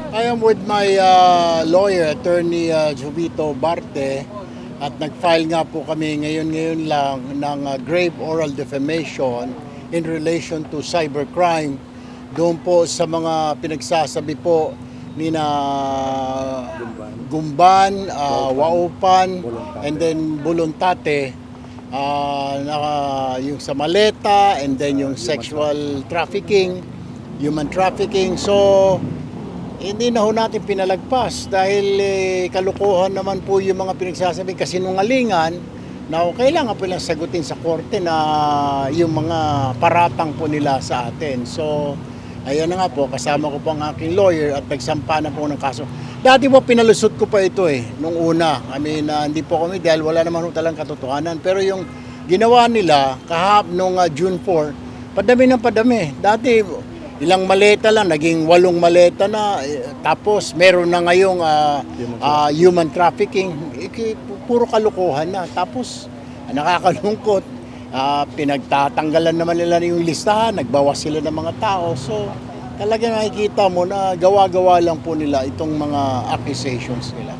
I am with my lawyer, Attorney Jovito Barte, at nag-file nga po kami ngayon lang ng grave oral defamation in relation to cybercrime. Doon po sa mga pinagsasabi po ni na Gumban, Waupan, and then Bulontate, yung sa maleta, and then yung sexual trafficking, human trafficking. So, hindi na ho natin pinalagpas dahil kalukuhan naman po yung mga pinagsasabi kasinungalingan na kailangan po lang sagutin sa korte na yung mga paratang po nila sa atin. So, ayan na nga po, kasama ko po ang aking lawyer at nagsampa na po ng kaso. Dati po pinalusot ko pa ito nung una. I mean, hindi po kami dahil wala naman ho talagang katotohanan. Pero yung ginawa nila nung June 4, padami ng padami. Dati, ilang maleta lang, naging 8 maleta na, tapos meron na ngayong human trafficking, puro kalukuhan na. Tapos nakakalungkot, pinagtatanggalan naman nila yung listahan, nagbawas sila ng mga tao. So talaga nakikita mo na gawa-gawa lang po nila itong mga accusations nila.